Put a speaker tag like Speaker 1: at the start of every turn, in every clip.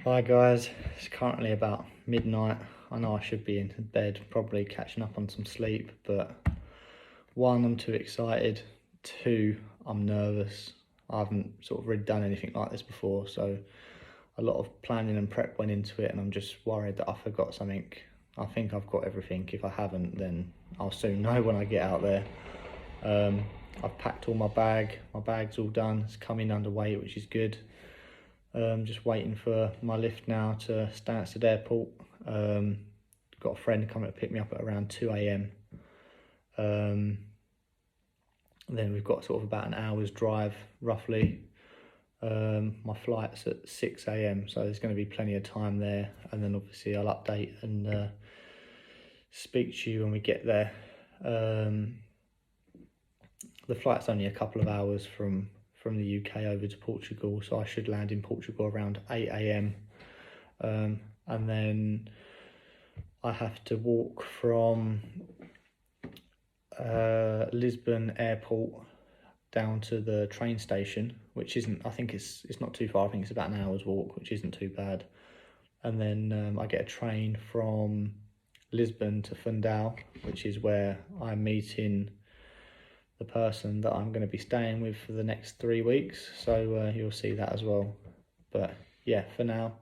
Speaker 1: Hi guys, it's currently about midnight. I know I should be in bed, probably catching up on some sleep, but one, I'm too excited. Two, I'm nervous. I haven't sort of really done anything like this before, so a lot of planning and prep went into it, and I'm just worried that I forgot something. I think I've got everything. If I haven't, then I'll soon know when I get out there. I've packed all my bag's all done. It's coming underweight, which is good. Just waiting for my lift now to Stansted Airport. Got a friend coming to pick me up at around 2 AM. Then we've got sort of about an hour's drive roughly. My flight's at 6 AM, so there's going to be plenty of time there, and then obviously I'll update and speak to you when we get there. The flight's only a couple of hours from the UK over to Portugal, so I should land in Portugal around 8 AM. And then I have to walk from Lisbon Airport down to the train station, which isn't, I think it's not too far. I think it's about an hour's walk, which isn't too bad. And then I get a train from Lisbon to Fundao, which is where I'm meeting the person that I'm going to be staying with for the next 3 weeks, so you'll see that as well. But yeah, for now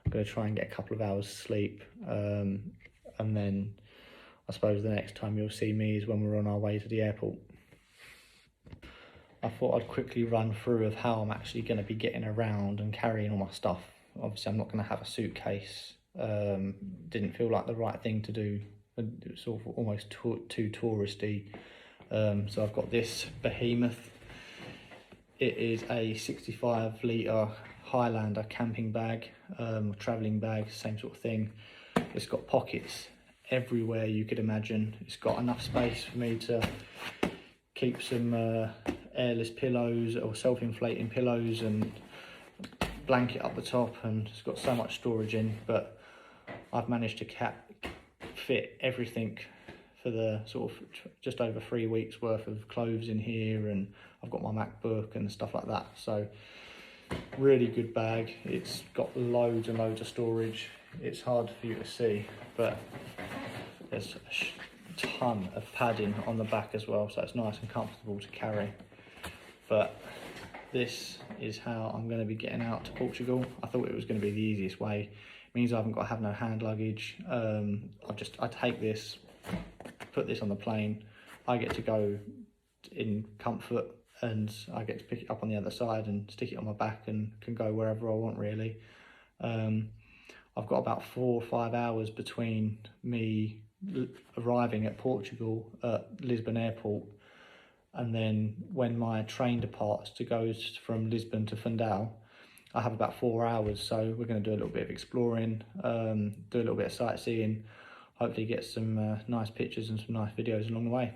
Speaker 1: I'm going to try and get a couple of hours sleep, and then I suppose the next time you'll see me is when we're on our way to the airport. I thought I'd quickly run through of how I'm actually going to be getting around and carrying all my stuff. Obviously I'm not going to have a suitcase. Didn't feel like the right thing to do. It was sort of almost too touristy. So I've got this behemoth. It is a 65 litre Highlander camping bag, travelling bag, same sort of thing. It's got pockets everywhere you could imagine. It's got enough space for me to keep some airless pillows or self-inflating pillows and blanket up the top, and it's got so much storage in, but I've managed to fit everything for the sort of just over 3 weeks worth of clothes in here, and I've got my MacBook and stuff like that. So really good bag. It's got loads and loads of storage. It's hard for you to see, but there's a ton of padding on the back as well, so it's nice and comfortable to carry. But this is how I'm going to be getting out to Portugal. I thought it was going to be the easiest way. It means I haven't got to have no hand luggage. I take this, put this on the plane. I get to go in comfort, and I get to pick it up on the other side and stick it on my back and can go wherever I want really. I've got about 4 or 5 hours between me arriving at Portugal at Lisbon Airport and then when my train departs to go from Lisbon to Fundao. I have about 4 hours, so we're going to do a little bit of exploring, do a little bit of sightseeing, hopefully get some nice pictures and some nice videos along the way.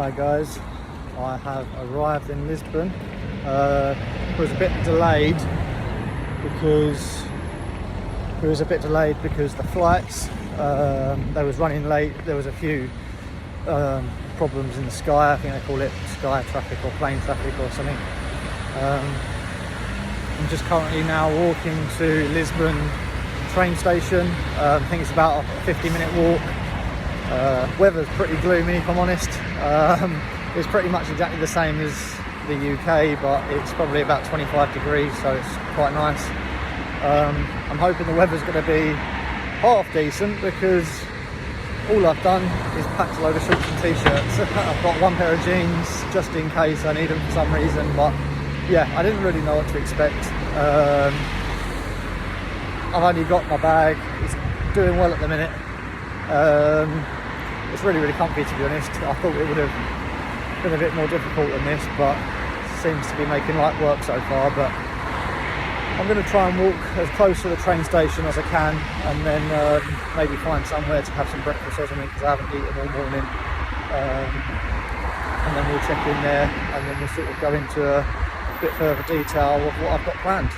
Speaker 1: Hi guys, I have arrived in Lisbon. It was a bit delayed because the flights they was running late. There was a few problems in the sky. I think they call it sky traffic or plane traffic or something. I'm just currently now walking to Lisbon train station. I think it's about a 50-minute walk. Weather's pretty gloomy, if I'm honest. It's pretty much exactly the same as the UK, but it's probably about 25 degrees, so it's quite nice. I'm hoping the weather's going to be half decent, because all I've done is packed a load of shorts and t-shirts. I've got one pair of jeans just in case I need them for some reason, but yeah, I didn't really know what to expect. I've only got my bag. It's doing well at the minute. It's really comfy, to be honest. I thought it would have been a bit more difficult than this, but seems to be making light work so far. But I'm going to try and walk as close to the train station as I can, and then maybe find somewhere to have some breakfast or something, because I haven't eaten all morning. And then we'll check in there, and then we'll sort of go into a bit further detail of what I've got planned.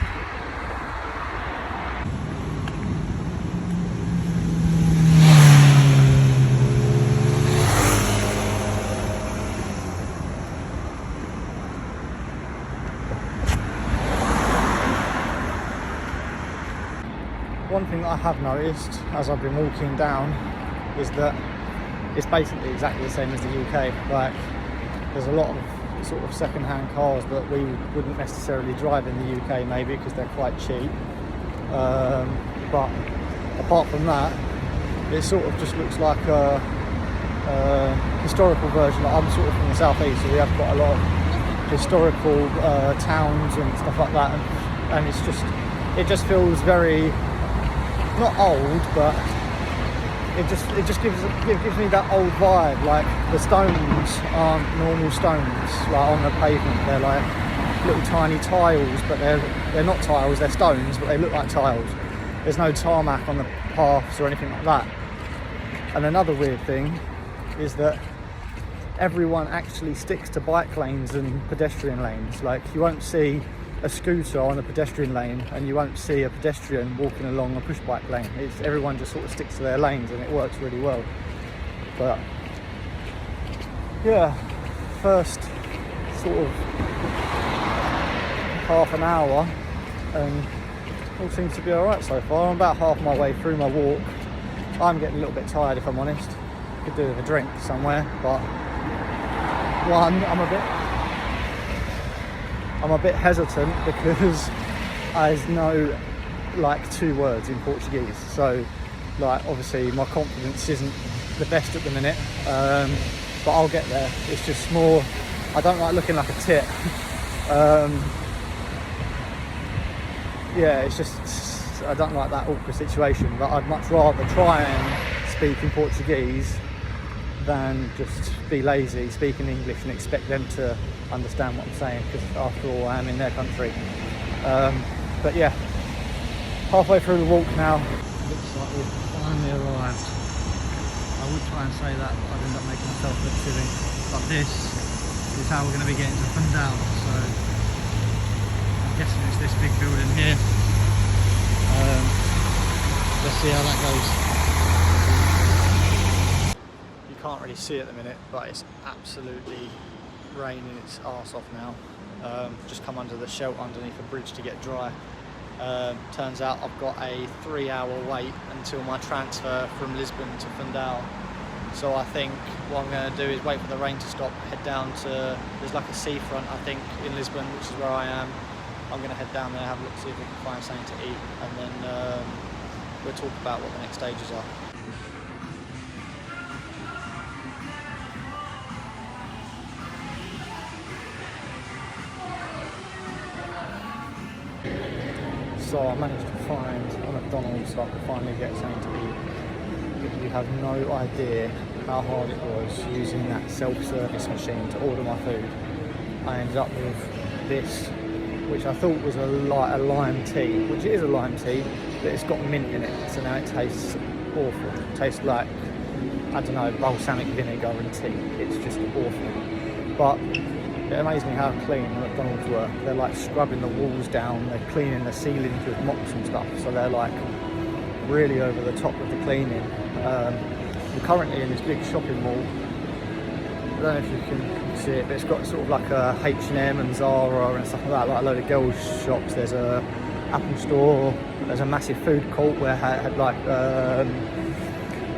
Speaker 1: One thing that I have noticed as I've been walking down is that it's basically exactly the same as the UK. Like, there's a lot of sort of second-hand cars that we wouldn't necessarily drive in the UK, maybe because they're quite cheap. But apart from that, it sort of just looks like a historical version. I'm sort of from the southeast, so we have quite a lot of historical towns and stuff like that, and it just feels very, not old, but it just gives me that old vibe. Like, the stones aren't normal stones like on the pavement. They're like little tiny tiles, but they're not tiles, they're stones, but they look like tiles. There's no tarmac on the paths or anything like that. And another weird thing is that everyone actually sticks to bike lanes and pedestrian lanes. Like, you won't see a scooter on a pedestrian lane, and you won't see a pedestrian walking along a push bike lane. Everyone just sort of sticks to their lanes, and it works really well. But yeah, first sort of half an hour, and all seems to be alright so far. I'm about half my way through my walk. I'm getting a little bit tired, if I'm honest. Could do with a drink somewhere, but one, I'm a bit hesitant because I know like 2 words in Portuguese, so like obviously my confidence isn't the best at the minute, but I'll get there. It's just more, I don't like looking like a tit. Yeah, it's just, I don't like that awkward situation, but I'd much rather try and speak in Portuguese than just be lazy, speak in English and expect them to understand what I'm saying, because after all I am in their country. But yeah, halfway through the walk now. Looks like we've finally arrived. I would try and say that, but I'd end up making myself look silly. But this is how we're going to be getting to Fundao, so I'm guessing it's this big building here. Let's see how that goes. Can't really see at the minute, but it's absolutely raining its arse off now. Just come under the shelter underneath a bridge to get dry. Turns out I've got a 3-hour wait until my transfer from Lisbon to Fundao. So I think what I'm going to do is wait for the rain to stop, head down to, there's like a seafront I think in Lisbon, which is where I am. I'm going to head down there, have a look, see if we can find something to eat, and then we'll talk about what the next stages are. So I managed to find a McDonald's so I could finally get something to eat. You have no idea how hard it was using that self-service machine to order my food. I ended up with this, which I thought was a lime tea, which it is a lime tea, but it's got mint in it, so now it tastes awful. It tastes like, I don't know, balsamic vinegar and tea. It's just awful. But it amazed me how clean the McDonald's were. They're like scrubbing the walls down, they're cleaning the ceilings with mops and stuff, so they're like really over the top with the cleaning. We're currently in this big shopping mall. I don't know if you can see it, but it's got sort of like a H&M and Zara and stuff like that, like a load of girls' shops. There's a Apple store, there's a massive food court where it had like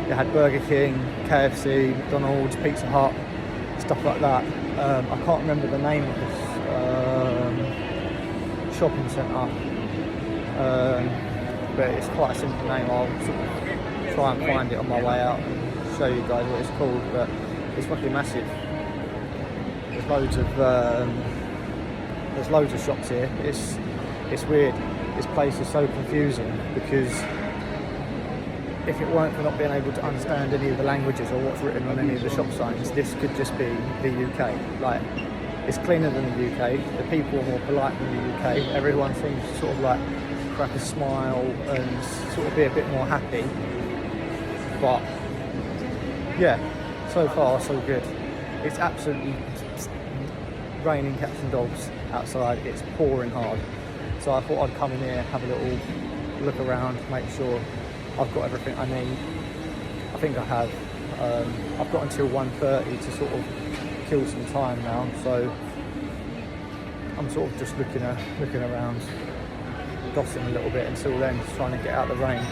Speaker 1: it had Burger King, KFC, McDonald's, Pizza Hut, stuff like that. I can't remember the name of this shopping centre, but it's quite a simple name. I'll sort of try and find it on my way out and show you guys what it's called, but it's fucking massive. There's loads of shops here. It's weird. This place is so confusing because if it weren't for not being able to understand any of the languages or what's written on any of the shop signs, this could just be the UK. Like, it's cleaner than the UK, the people are more polite than the UK, everyone seems to sort of like crack a smile and sort of be a bit more happy. But yeah, so far so good. It's absolutely raining cats and dogs outside, it's pouring hard. So I thought I'd come in here, have a little look around, make sure I've got everything I need. I think I have. I've got until 1:30 to sort of kill some time now, so I'm sort of just looking around, dossing a little bit until then, just trying to get out the rain.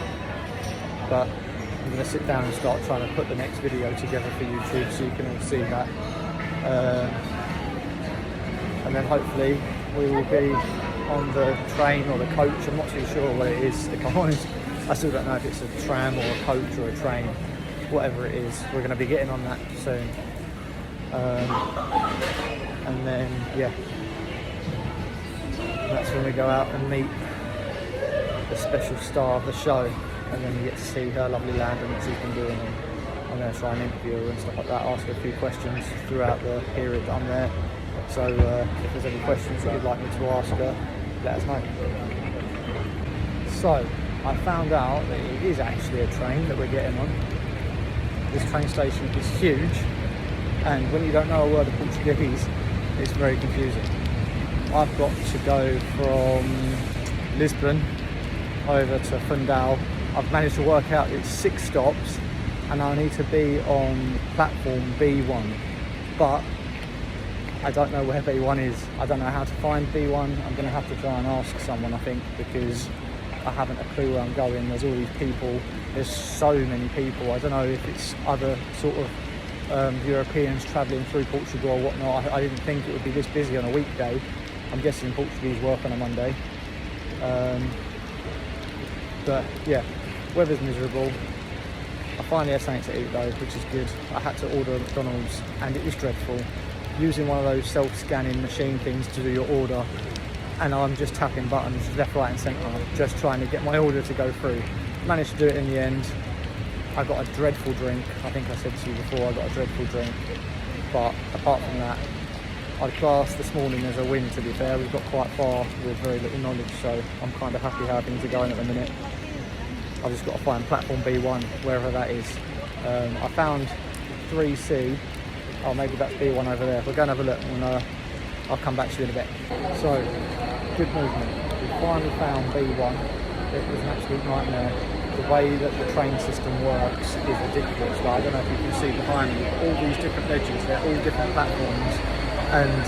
Speaker 1: But I'm going to sit down and start trying to put the next video together for YouTube so you can all see that. And then hopefully we will be on the train or the coach. I'm not too sure what it is, if I'm honest. I still don't know if it's a tram or a coach or a train, whatever it is. We're going to be getting on that soon. And then, yeah, that's when we go out and meet the special star of the show. And then you get to see her lovely land and what she's been doing. And I'm going to try and interview her and stuff like that, ask her a few questions throughout the period that I'm there. So if there's any questions that you'd like me to ask her, let us know. So I found out that it is actually a train that we're getting on. This train station is huge, and when you don't know a word of Portuguese, it's very confusing. I've got to go from Lisbon over to Fundao. I've managed to work out it's 6 stops, and I need to be on platform B1, but I don't know where B1 is. I don't know how to find B1. I'm going to have to try and ask someone, I think, because I haven't a clue where I'm going. There's all these people. There's so many people. I don't know if it's other sort of Europeans travelling through Portugal or whatnot. I didn't think it would be this busy on a weekday. I'm guessing Portuguese work on a Monday. But yeah, weather's miserable. I finally had something to eat though, which is good. I had to order a McDonald's and it was dreadful. Using one of those self-scanning machine things to do your order, and I'm just tapping buttons left, right and centre, just trying to get my order to go through. Managed to do it in the end. I got a dreadful drink. I think I said to you before, I got a dreadful drink. But apart from that, I'd class this morning as a win, to be fair. We've got quite far with very little knowledge, so I'm kind of happy how things are going at the minute. I've just got to find platform B1, wherever that is. I found 3C. Oh, maybe that's B1 over there. We'll go and have a look and I'll come back to you in a bit. So, good movement. We finally found B1. It was an absolute nightmare. The way that the train system works is ridiculous. Like, I don't know if you can see behind me, all these different ledges, they're all different platforms. And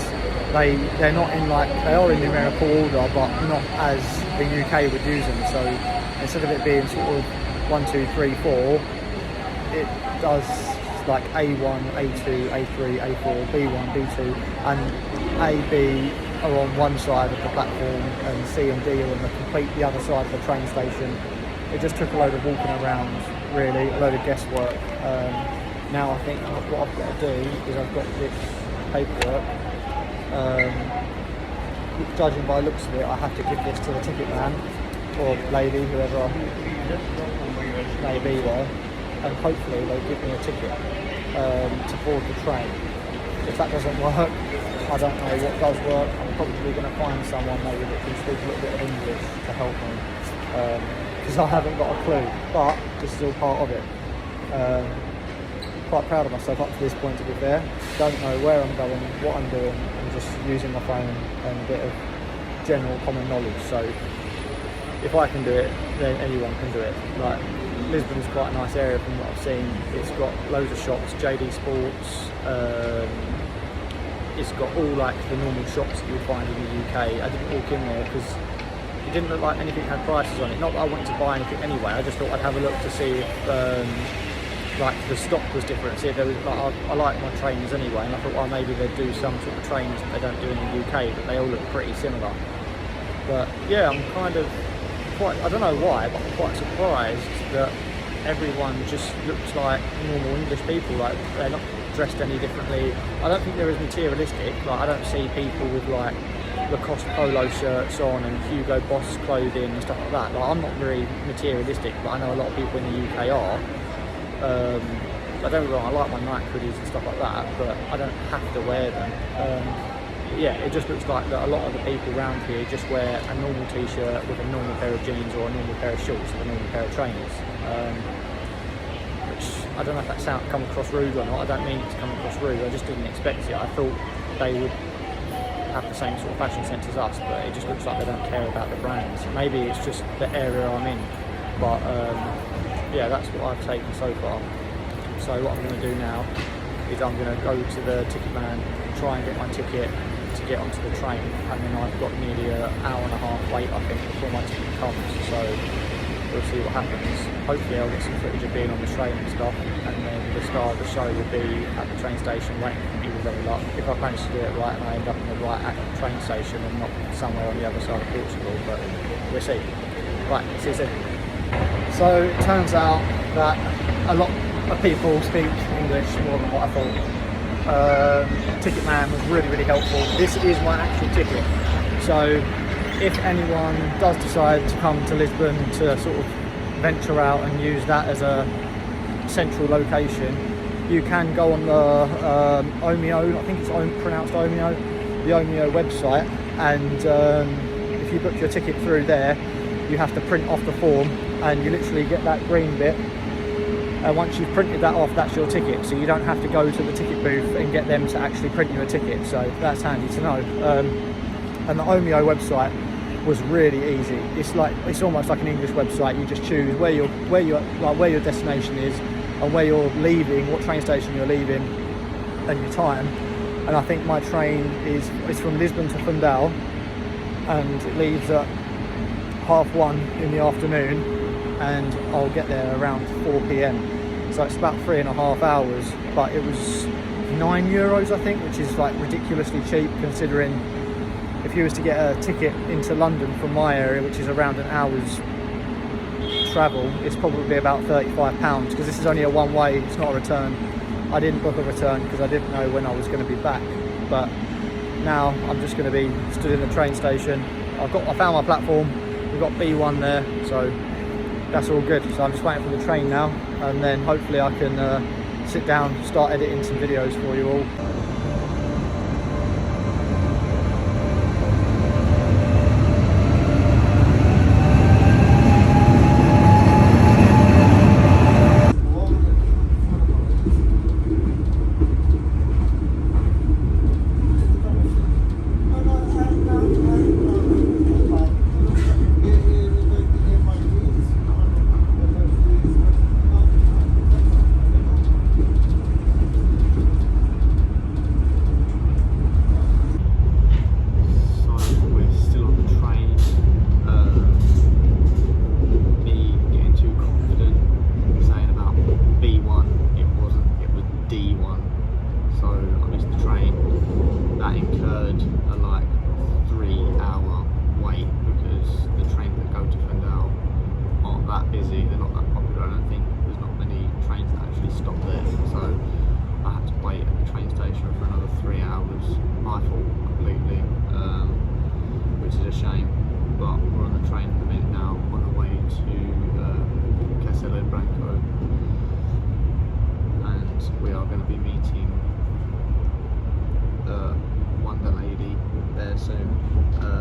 Speaker 1: they're not in like, they are in numerical order, but not as the UK would use them. So, instead of it being sort of 1, 2, 3, 4, it does like A1, A2, A3, A4, B1, B2, and A, B are on one side of the platform and C and D are on the other side of the train station. It just took a load of walking around, really, a load of guesswork. Now I think what I've got to do is I've got this paperwork. Judging by the looks of it, I have to give this to the ticket man or lady, whoever may be there, and hopefully they'll give me a ticket to board the train. If that doesn't work, I don't know what does work. I'm probably going to find someone maybe that can speak a little bit of English to help me, because I haven't got a clue, but this is all part of it. quite proud of myself up to this point, to be fair. Don't know where I'm going, what I'm doing. I'm just using my phone and a bit of general common knowledge. So if I can do it, then anyone can do it. Like, Lisbon's quite a nice area from what I've seen. It's got loads of shops, JD Sports. It's got all like the normal shops that you would find in the UK. I didn't walk in there because it didn't look like anything had prices on it. Not that I wanted to buy anything anyway. I just thought I'd have a look to see if like the stock was different. See if there was, like, I like my trainers anyway, and I thought, well, maybe they'd do some sort of trainers that they don't do in the UK, but they all look pretty similar. But yeah, I'm kind of quite, I don't know why, but I'm quite surprised that everyone just looks like normal English people. Like, they're not dressed any differently. I don't think they're as materialistic. Like, I don't see people with like Lacoste polo shirts on and Hugo Boss clothing and stuff like that. Like, I'm not very materialistic, but I know a lot of people in the UK are. I don't get me wrong, I like my Nike hoodies and stuff like that, but I don't have to wear them. Yeah, it just looks like that a lot of the people around here just wear a normal t-shirt with a normal pair of jeans or a normal pair of shorts with a normal pair of trainers. Which, I don't know if that come across rude or not. I don't mean it to come across rude, I just didn't expect it. I thought they would have the same sort of fashion sense as us, but it just looks like they don't care about the brands. Maybe it's just the area I'm in, but yeah, that's what I've taken so far. So what I'm going to do now is I'm going to go to the ticket man, try and get my ticket to get onto the train, and then I've got nearly an hour and a half wait, I think, before my ticket comes. So we'll see what happens. Hopefully I'll get some footage of being on the train and stuff, and then the star of the show will be at the train station waiting for me with any luck. If I manage to do it right and I end up in the right train station and not somewhere on the other side of Portugal, but we'll see. Right, see you soon. So it turns out that a lot of people speak English more than what I thought. Ticket man was really, really helpful. This is my actual ticket. So if anyone does decide to come to Lisbon to sort of venture out and use that as a central location, you can go on the Omio, I think it's pronounced Omio, the Omio website, and if you book your ticket through there, you have to print off the form, and you literally get that green bit, and once you've printed that off, that's your ticket, so you don't have to go to the ticket booth and get them to actually print you a ticket. So that's handy to know. And the Omio website was really easy. It's almost like an English website. You just choose where your destination is and where you're leaving, what train station you're leaving, and your time. And I think my train is from Lisbon to Fundao, and it leaves at 1:30 in the afternoon, and I'll get there around 4 p.m. So it's about 3.5 hours, but it was €9, I think, which is like ridiculously cheap considering if you was to get a ticket into London from my area, which is around an hour's travel, it's probably about £35, because this is only a one-way, it's not a return. I didn't book a return because I didn't know when I was going to be back, but now I'm just going to be stood in the train station. I found my platform, we've got B1 there, so that's all good. So I'm just waiting for the train now, and then hopefully I can sit down, start editing some videos for you all. Soon.